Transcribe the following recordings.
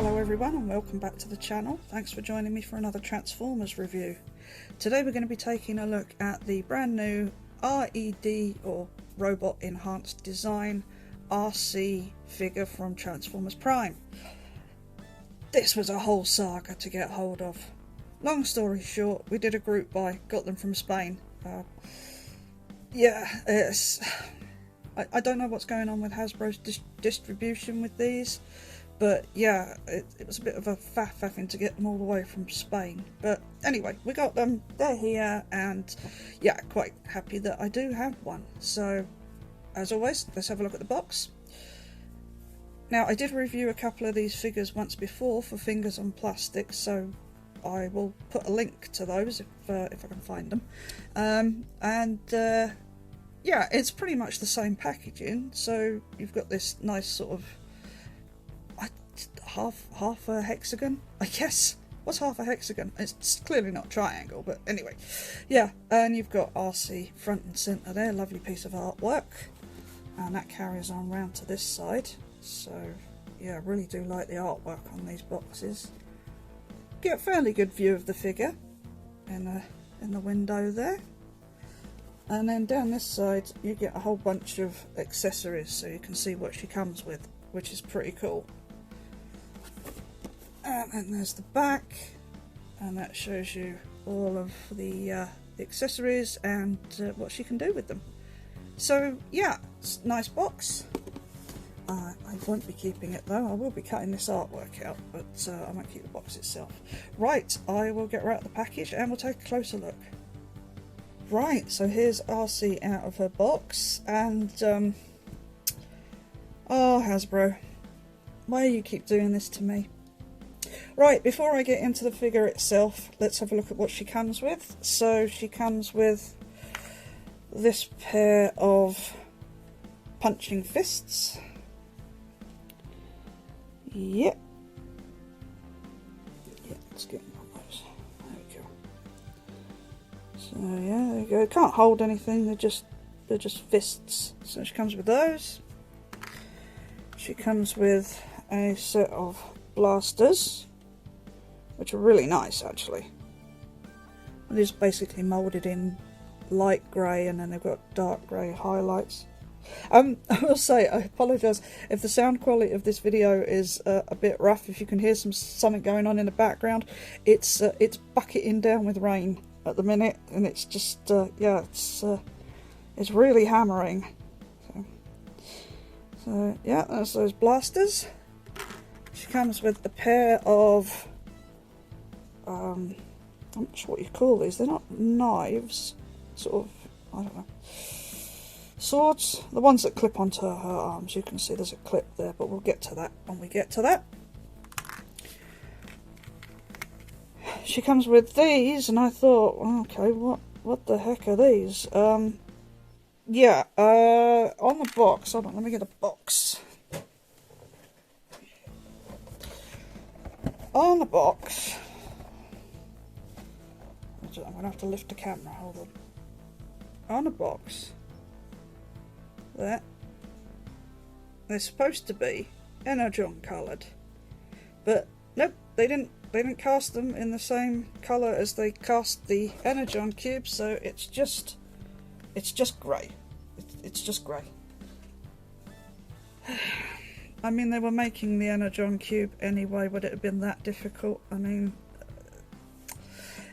Hello everyone and welcome back to the channel. Thanks for joining me for another Transformers review. Today we're going to be taking a look at the brand new R.E.D or Robot Enhanced Design Arcee figure from Transformers Prime. This was a whole saga to get hold of. Long story short, we did a group buy, got them from Spain. I don't know what's going on with Hasbro's distribution with these. But yeah, it was a bit of a faff having to get them all the way from Spain. But anyway, we got them, they're here, and yeah, quite happy that I do have one. So, as always, let's have a look at the box. Now, I did review a couple of these figures once before for Fingers on Plastic, so I will put a link to those if I can find them. Yeah, it's pretty much the same packaging, so you've got this nice sort of half a hexagon, I guess. What's half a hexagon? It's clearly not a triangle, but anyway. Yeah, and you've got Arcee front and centre there, lovely piece of artwork. And that carries on round to this side. So, yeah, I really do like the artwork on these boxes. Get a fairly good view of the figure in the window there. And then down this side, you get a whole bunch of accessories, so you can see what she comes with, which is pretty cool. And then there's the back, and that shows you all of the accessories and what she can do with them. So yeah, it's a nice box. I won't be keeping it though, I will be cutting this artwork out, but I won't keep the box itself. Right, I will get right out the package and we'll take a closer look. Right, so here's Arcee out of her box, and oh Hasbro, why do you keep doing this to me? Right, before I get into the figure itself, let's have a look at what she comes with. So she comes with this pair of punching fists. Yep. Yeah, let's get on those. There we go. So yeah, there you go. Can't hold anything, they're just fists. So she comes with those. She comes with a set of blasters, which are really nice actually. It is basically moulded in light grey, and then they've got dark grey highlights. I will say, I apologise if the sound quality of this video is a bit rough. If you can hear something going on in the background, it's bucketing down with rain at the minute, and it's just yeah, it's really hammering. So yeah, there's those blasters. She comes with a pair of I'm not sure what you call these, they're not knives, sort of, I don't know, swords, the ones that clip onto her arms. You can see there's a clip there, but we'll get to that when we get to that. She comes with these, and I thought, okay, what the heck are these? Yeah, on the box, hold on, let me get a box. On the box, I'm going to have to lift the camera, hold on. On the box, there, they're supposed to be Energon coloured, but nope, they didn't cast them in the same colour as they cast the Energon cube, so it's just grey. It's just grey. I mean, they were making the Energon cube anyway, would it have been that difficult? I mean,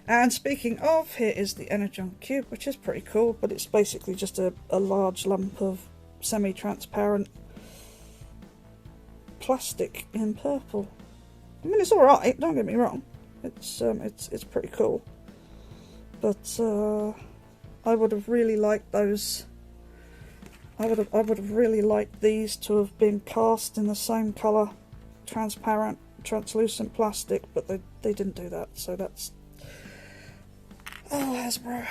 and speaking of, here is the Energon cube, which is pretty cool, but it's basically just a large lump of semi-transparent plastic in purple. I mean, it's alright, don't get me wrong, it's pretty cool, but I would have really liked those. I would have really liked these to have been cast in the same colour, transparent, translucent plastic, but they didn't do that, so that's... Oh, Hasbro.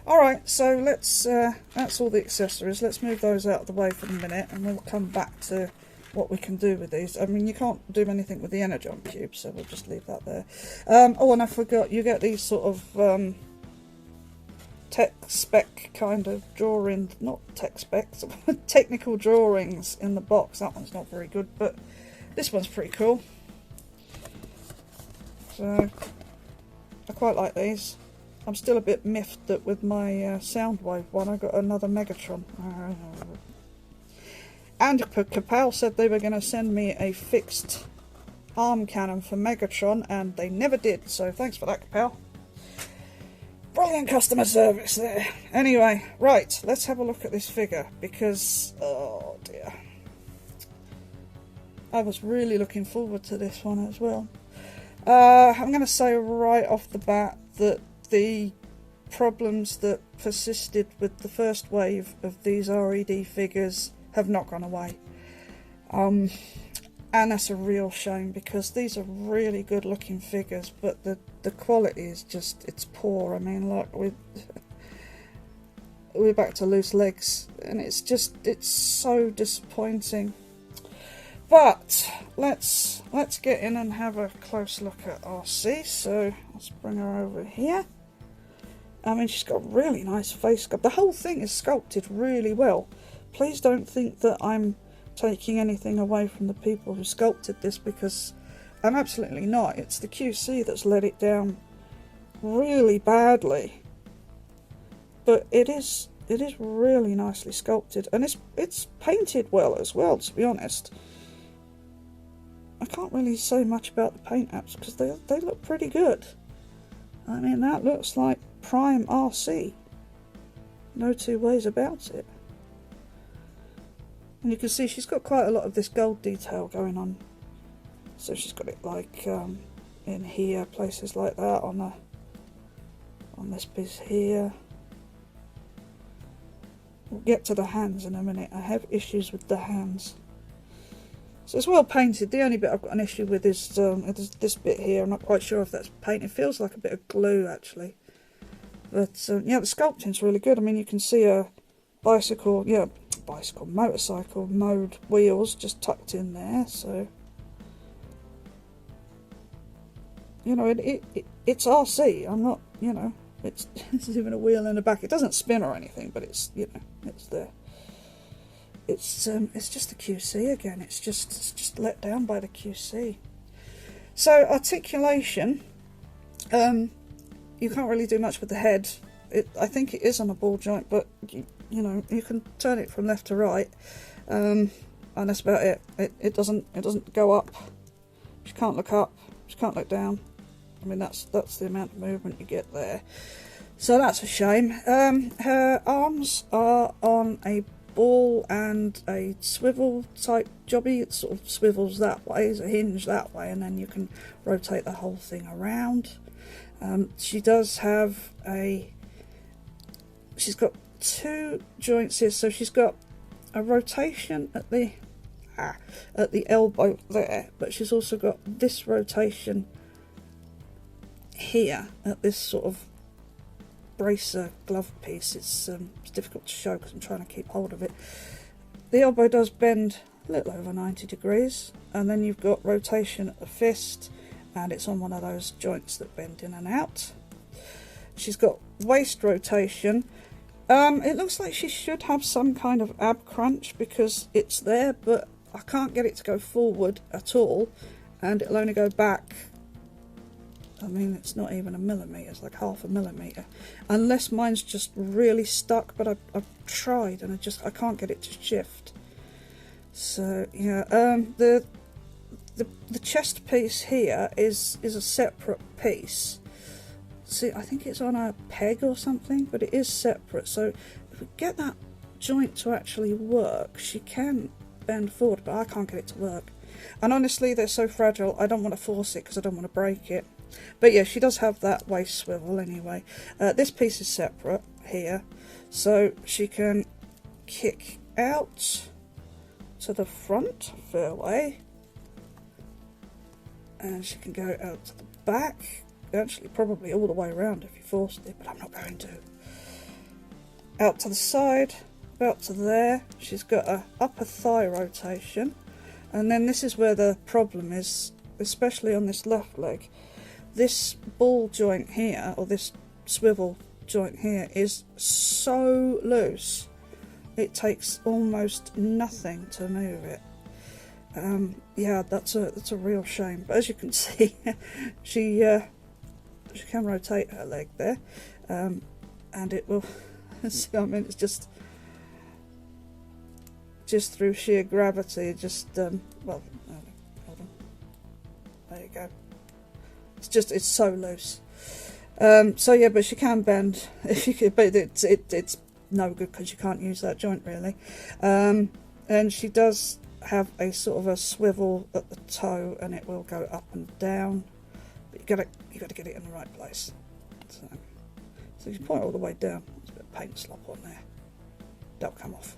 Alright, so let's, that's all the accessories. Let's move those out of the way for a minute, and we'll come back to what we can do with these. I mean, you can't do anything with the Energon cube, so we'll just leave that there. Oh, and I forgot, you get these sort of tech spec kind of drawing, not tech specs, technical drawings in the box. That one's not very good, but This one's pretty cool. So I quite like these. I'm still a bit miffed that with my Soundwave one I got another Megatron. And Capel said they were going to send me a fixed arm cannon for Megatron, and they never did, so thanks for that, Capel. Brilliant customer service there. Anyway, right, let's have a look at this figure, because, oh dear, I was really looking forward to this one as well. I'm going to say right off the bat that the problems that persisted with the first wave of these R.E.D figures have not gone away. And that's a real shame, because these are really good looking figures, but the quality is just, it's poor. I mean, like, we're back to loose legs, and it's so disappointing. But let's get in and have a close look at Arcee. So let's bring her over here. I mean, she's got a really nice face sculpt. The whole thing is sculpted really well. Please don't think that I'm taking anything away from the people who sculpted this, because I'm absolutely not. It's the QC that's let it down really badly. But it is really nicely sculpted, and it's painted well as well, to be honest. I can't really say much about the paint apps because they look pretty good. I mean, that looks like prime Arcee. No two ways about it. And you can see she's got quite a lot of this gold detail going on. So she's got it like in here, places like that, on this piece here. We'll get to the hands in a minute. I have issues with the hands. So it's well painted. The only bit I've got an issue with is this bit here. I'm not quite sure if that's paint. It feels like a bit of glue, actually. But yeah, the sculpting's really good. I mean, you can see a motorcycle mode wheels just tucked in there. So, you know, it's Arcee. I'm not, you know, it's even a wheel in the back. It doesn't spin or anything, but it's, you know, it's there. It's just the QC again. It's just let down by the QC. So articulation, you can't really do much with the head. I think it is on a ball joint, but you know, you can turn it from left to right, and that's about it. It doesn't go up. She can't look up. She can't look down. I mean, that's the amount of movement you get there. So that's a shame. Her arms are on a ball and a swivel type jobby. It sort of swivels that way, there's a hinge that way, and then you can rotate the whole thing around. She does have she's got two joints here, so she's got a rotation at the elbow there, but she's also got this rotation here at this sort of bracer glove piece. It's difficult to show because I'm trying to keep hold of it. The elbow does bend a little over 90 degrees, and then you've got rotation at the fist, and it's on one of those joints that bend in and out. She's got waist rotation. It looks like she should have some kind of ab crunch because it's there, but I can't get it to go forward at all, and it'll only go back. I mean, it's not even a millimetre, it's like half a millimetre. Unless mine's just really stuck, but I've tried and I can't get it to shift. So, yeah, the chest piece here is a separate piece. See, I think it's on a peg or something, but it is separate. So if we get that joint to actually work, she can bend forward, but I can't get it to work. And honestly, they're so fragile, I don't want to force it because I don't want to break it. But yeah, she does have that waist swivel anyway. This piece is separate here, so she can kick out to the front fairway, and she can go out to the back. Actually, probably all the way around if you forced it, but I'm not going to. Out to the side, about to there. She's got a upper thigh rotation, and then this is where the problem is, especially on this left leg. This ball joint here, or this swivel joint here, is so loose. It takes almost nothing to move it. Yeah, that's a real shame. But as you can see, she can rotate her leg there, and it will. So, I mean, it's just through sheer gravity. Just well, hold on. There you go. It's so loose. So yeah, but she can bend if you could, but it's no good because you can't use that joint really. And she does have a sort of a swivel at the toe, and it will go up and down. But you gotta get it in the right place. So you point all the way down. There's a bit of paint slop on there. That'll come off.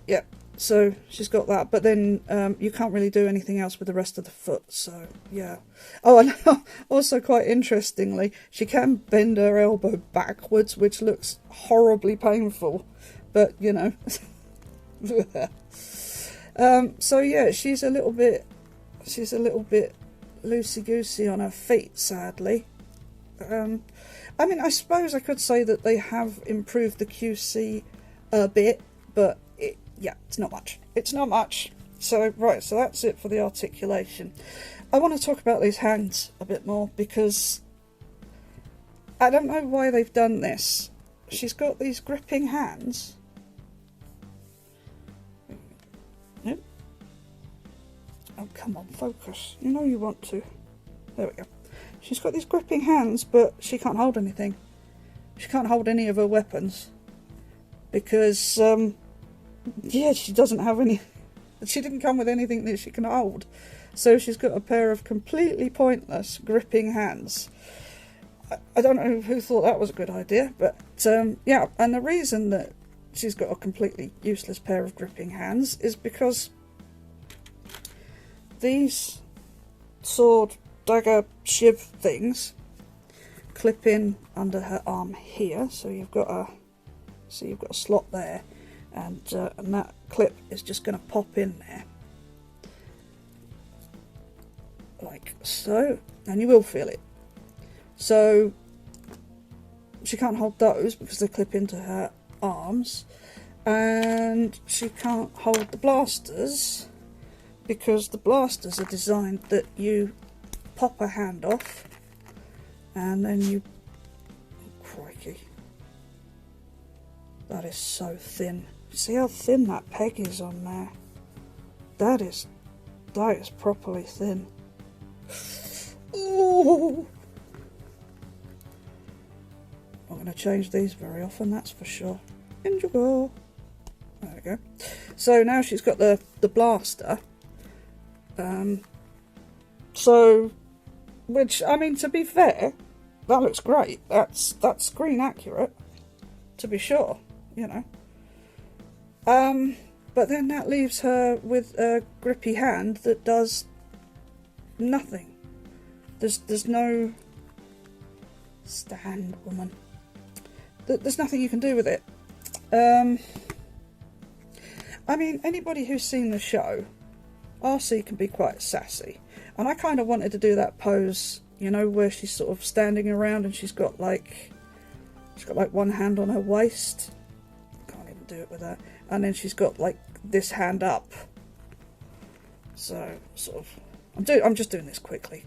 Yeah. So she's got that, but then you can't really do anything else with the rest of the foot, so yeah. Oh, and also quite interestingly, she can bend her elbow backwards, which looks horribly painful, but you know. So yeah, she's a little bit loosey-goosey on her feet, sadly. I mean, I suppose I could say that they have improved the QC a bit, but yeah, it's not much. It's not much. So, right, so that's it for the articulation. I want to talk about these hands a bit more because I don't know why they've done this. She's got these gripping hands. Yep. Oh, come on, focus. You know you want to. There we go. She's got these gripping hands, but she can't hold anything. She can't hold any of her weapons because, yeah, she doesn't have any. She didn't come with anything that she can hold. So she's got a pair of completely pointless gripping hands. I don't know who thought that was a good idea, but yeah, and the reason that she's got a completely useless pair of gripping hands is because these sword, dagger, shiv things clip in under her arm here. So you've got a slot there. And that clip is just going to pop in there, like so, and you will feel it. So she can't hold those because they clip into her arms, and she can't hold the blasters because the blasters are designed that you pop a hand off, and then you... Oh, crikey. That is so thin. See how thin that peg is on there? That is properly thin. Ooh. I'm going to change these very often, that's for sure. In you go. There we go. So now she's got the blaster. So, which, I mean, to be fair, that looks great. That's screen accurate, to be sure, you know. But then that leaves her with a grippy hand that does nothing. There's no... Stand, woman. There's nothing you can do with it. I mean, anybody who's seen the show, R.C. can be quite sassy. And I kind of wanted to do that pose, you know, where she's sort of standing around and she's got like one hand on her waist. Can't even do it with that. And then she's got like this hand up. So sort of, I'm just doing this quickly,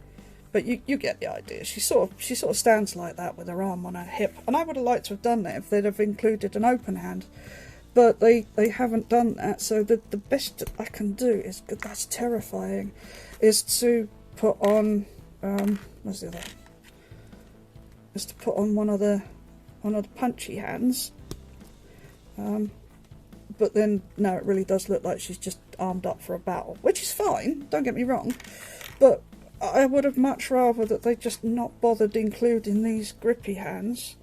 but you get the idea. She sort of stands like that with her arm on her hip, and I would have liked to have done that if they'd have included an open hand, but they haven't done that. So the best I can do is, that's terrifying, is to put on where's the other? Is to put on one of the punchy hands. But then, no, it really does look like she's just armed up for a battle, which is fine, don't get me wrong, but I would have much rather that they just not bothered including these grippy hands.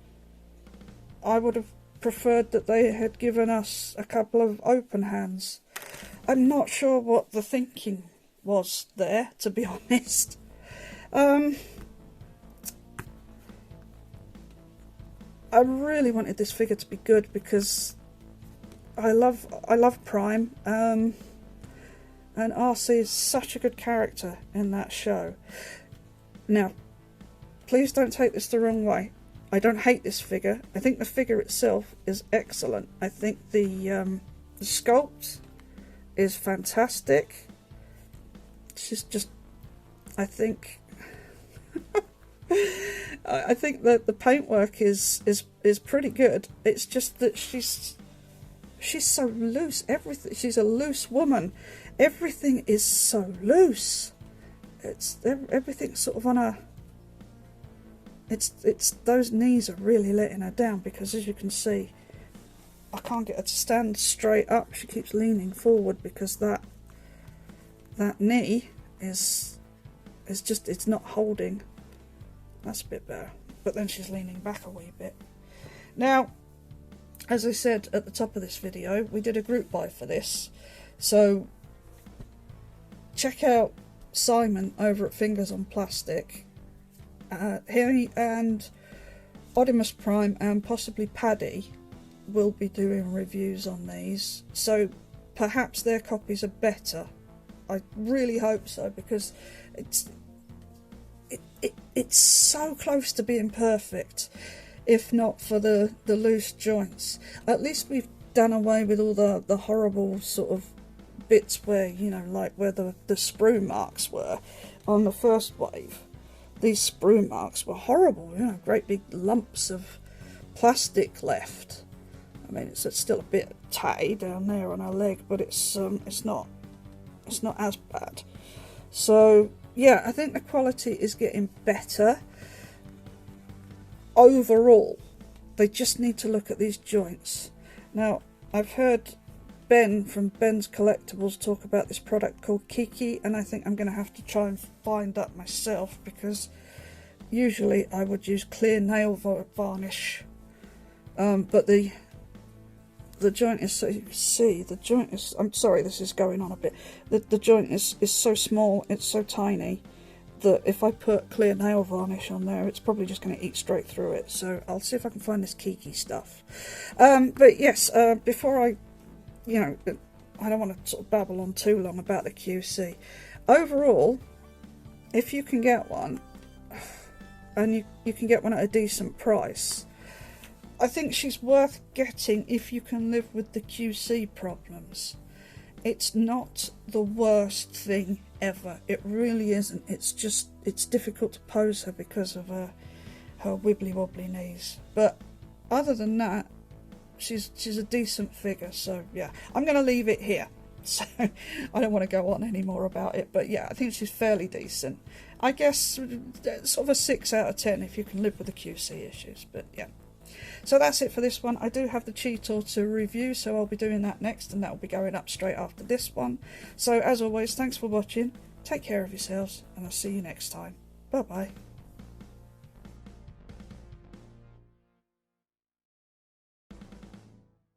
I would have preferred that they had given us a couple of open hands. I'm not sure what the thinking was there, to be honest. I really wanted this figure to be good because I love Prime, and R.C. is such a good character in that show. Now, please don't take this the wrong way. I don't hate this figure. I think the figure itself is excellent. I think the sculpt is fantastic. She's just, I think, I think that the paintwork is pretty good. It's just that she's so loose. Everything, she's a loose woman. Everything is so loose. It's everything's sort of on a. It's those knees are really letting her down, because as you can see, I can't get her to stand straight up. She keeps leaning forward because that knee is just, it's not holding. That's a bit better. But then she's leaning back a wee bit. Now, as I said at the top of this video, we did a group buy for this. So check out Simon over at Fingers on Plastic. He and Odimus Prime and possibly Paddy will be doing reviews on these. So perhaps their copies are better. I really hope so, because it's so close to being perfect, if not for the loose joints. At least we've done away with all the horrible sort of bits where, you know, like where the sprue marks were on the first wave. These sprue marks were horrible, you know, great big lumps of plastic left. I mean, it's still a bit tatty down there on her leg, but it's not as bad. So yeah, I think the quality is getting better overall. They just need to look at these joints. Now, I've heard Ben from Ben's Collectibles talk about this product called Kiki, and I think I'm going to have to try and find that myself, because usually I would use clear nail varnish, but the joint is, so you can see, the joint is, I'm sorry this is going on a bit, the joint is so small, it's so tiny, that if I put clear nail varnish on there, it's probably just going to eat straight through it. So I'll see if I can find this Kiki stuff. But yes, before I don't want to sort of babble on too long about the QC. Overall, if you can get one, and you can get one at a decent price, I think she's worth getting if you can live with the QC problems. It's not the worst thing ever. It really isn't. It's just, it's difficult to pose her because of her wibbly wobbly knees. But other than that, she's a decent figure. So yeah, I'm going to leave it here. So I don't want to go on any more about it. But yeah, I think she's fairly decent. I guess sort of a 6 out of 10 if you can live with the QC issues. But yeah. So that's it for this one. I do have the Cheetor to review, so I'll be doing that next, and that will be going up straight after this one. So as always, thanks for watching, take care of yourselves, and I'll see you next time. Bye bye.